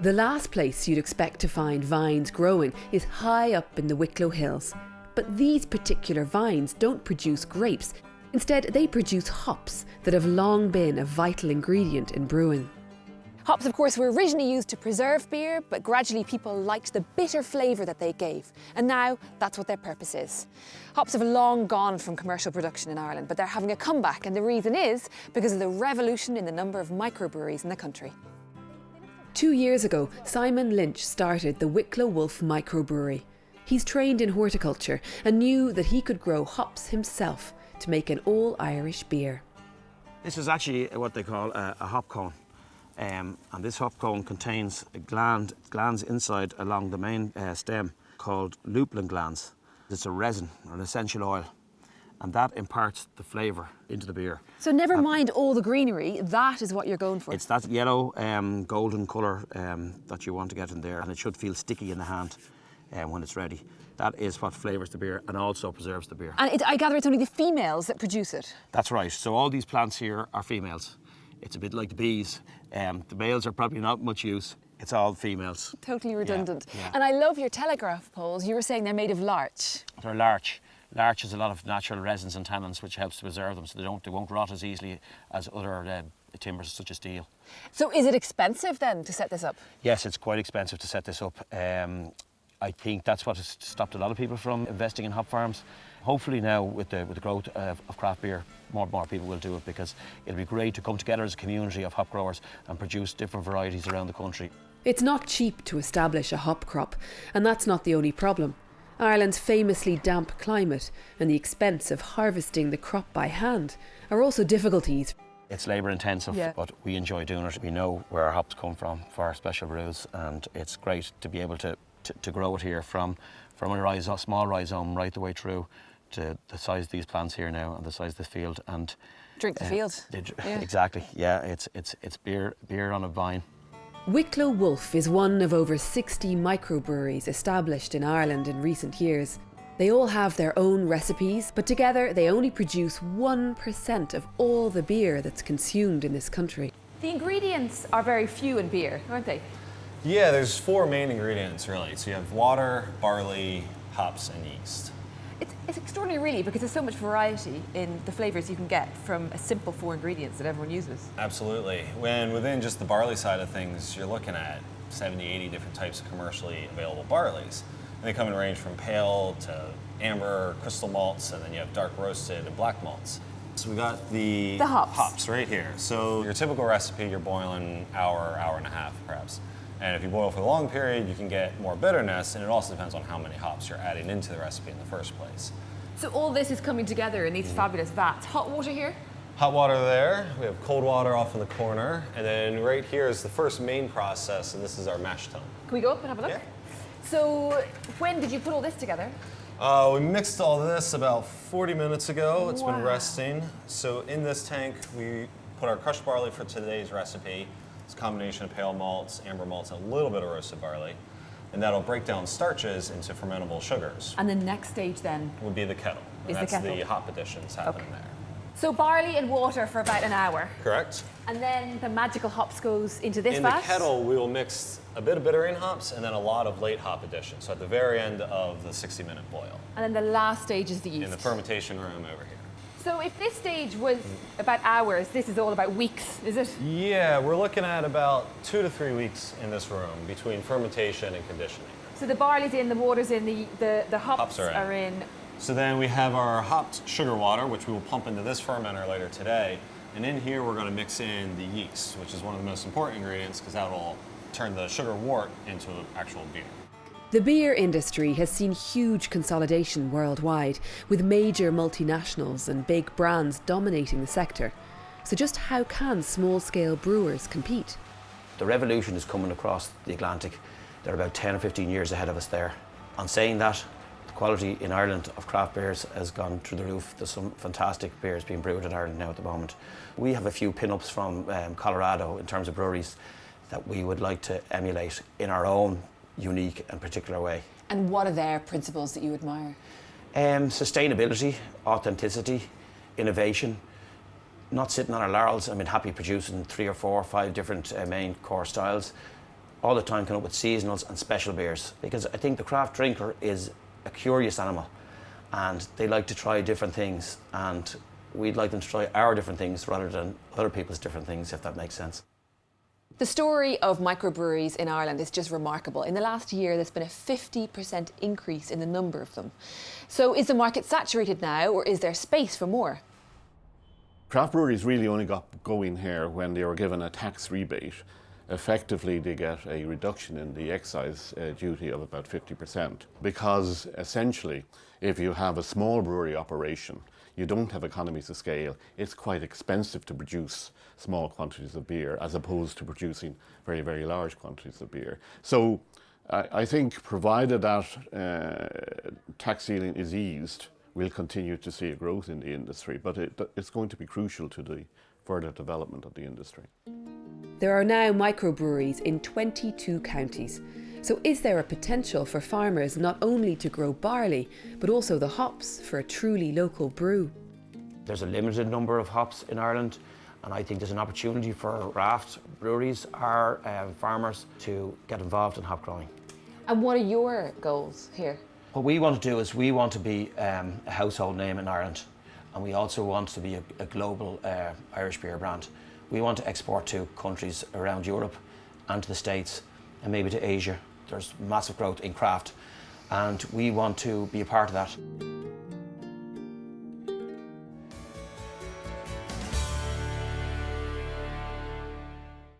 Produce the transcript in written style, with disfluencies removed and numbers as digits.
The last place you'd expect to find vines growing is high up in the Wicklow Hills. But these particular vines don't produce grapes. Instead, they produce hops that have long been a vital ingredient in brewing. Hops, of course, were originally used to preserve beer, but gradually people liked the bitter flavour that they gave. And now that's what their purpose is. Hops have long gone from commercial production in Ireland, but they're having a comeback, and the reason is because of the revolution in the number of microbreweries in the country. 2 years ago, Simon Lynch started the Wicklow Wolf microbrewery. He's trained in horticulture and knew that he could grow hops himself to make an all-Irish beer. This is actually what they call a hop cone. And this hop cone contains glands inside along the main stem called lupulin glands. It's a resin, or an essential oil, and that imparts the flavour into the beer. So never mind all the greenery, that is what you're going for. It's that yellow, golden colour that you want to get in there, and it should feel sticky in the hand when it's ready. That is what flavours the beer and also preserves the beer. And I gather it's only the females that produce it? That's right. So all these plants here are females. It's a bit like the bees. The males are probably not much use. It's all females. Totally redundant. Yeah. And I love your telegraph poles. You were saying they're made of larch. They're larch. Larch has a lot of natural resins and tannins which helps to preserve them, so they won't rot as easily as other timbers such as steel. So is it expensive then to set this up? Yes, it's quite expensive to set this up. I think that's what has stopped a lot of people from investing in hop farms. Hopefully now with the growth of craft beer, more people will do it, because it'll be great to come together as a community of hop growers and produce different varieties around the country. It's not cheap to establish a hop crop, and that's not the only problem. Ireland's famously damp climate and the expense of harvesting the crop by hand are also difficulties. It's labour intensive, yeah, but we enjoy doing it. We know where our hops come from for our special brews, and it's great to be able to grow it here from a small rhizome right the way through to the size of these plants here now and the size of the field. And drink the field. Yeah. Exactly, yeah, it's beer on a vine. Wicklow Wolf is one of over 60 microbreweries established in Ireland in recent years. They all have their own recipes, but together they only produce 1% of all the beer that's consumed in this country. The ingredients are very few in beer, aren't they? Yeah, there's 4 main ingredients really. So you have water, barley, hops, and yeast. It's extraordinary really, because there's so much variety in the flavours you can get from a simple 4 ingredients that everyone uses. Absolutely. When within just the barley side of things, you're looking at 70, 80 different types of commercially available barleys. And they come in range from pale to amber, crystal malts, and then you have dark roasted and black malts. So we got the hops right here. So your typical recipe, you're boiling hour and a half perhaps. And if you boil for a long period, you can get more bitterness, and it also depends on how many hops you're adding into the recipe in the first place. So all this is coming together in these fabulous vats. Hot water here? Hot water there, we have cold water off in the corner, and then right here is the first main process, and this is our mash tun. Can we go up and have a look? Yeah. So when did you put all this together? We mixed all this about 40 minutes ago. It's been Wow. resting. So in this tank, we put our crushed barley for today's recipe. It's a combination of pale malts, amber malts, and a little bit of roasted barley. And that'll break down starches into fermentable sugars. And the next stage then? Would be the kettle. And Is the that's kettle. the hop additions happening Okay. there. So barley and water for about an hour. Correct. And then the magical hops goes into this In vat? the kettle, we will mix a bit of bittering hops and then a lot of late hop additions. So at the very end of the 60-minute boil. And then the last stage is the yeast. In the fermentation room over here. So if this stage was about hours, this is all about weeks, is it? Yeah, we're looking at about 2 to 3 weeks in this room between fermentation and conditioning. So the barley's in, the water's in, the hops are are in. So then we have our hopped sugar water, which we will pump into this fermenter later today. And in here, we're going to mix in the yeast, which is one of the most important ingredients because that will turn the sugar wort into actual beer. The beer industry has seen huge consolidation worldwide, with major multinationals and big brands dominating the sector. So just how can small-scale brewers compete? The revolution is coming across the Atlantic. They're about 10 or 15 years ahead of us there. On saying that, the quality in Ireland of craft beers has gone through the roof. There's some fantastic beers being brewed in Ireland now at the moment. We have a few pin-ups from Colorado in terms of breweries that we would like to emulate in our own unique and particular way. And what are their principles that you admire? Sustainability, authenticity, innovation, not sitting on our laurels. I mean, happy producing 3 or 4 or 5 different main core styles, all the time coming up with seasonals and special beers, because I think the craft drinker is a curious animal and they like to try different things, and we'd like them to try our different things rather than other people's different things, if that makes sense. The story of microbreweries in Ireland is just remarkable. In the last year, there's been a 50% increase in the number of them. So is the market saturated now, or is there space for more? Craft breweries really only got going here when they were given a tax rebate. Effectively, they get a reduction in the excise duty of about 50%, because essentially, if you have a small brewery operation, you don't have economies of scale. It's quite expensive to produce small quantities of beer as opposed to producing very, very large quantities of beer. So I think provided that tax ceiling is eased, we'll continue to see a growth in the industry, but it's going to be crucial to the further development of the industry. There are now microbreweries in 22 counties. So is there a potential for farmers not only to grow barley, but also the hops for a truly local brew? There's a limited number of hops in Ireland, and I think there's an opportunity for craft breweries or farmers to get involved in hop growing. And what are your goals here? What we want to do is we want to be a household name in Ireland, and we also want to be a global Irish beer brand. We want to export to countries around Europe and to the States and maybe to Asia. There's massive growth in craft, and we want to be a part of that.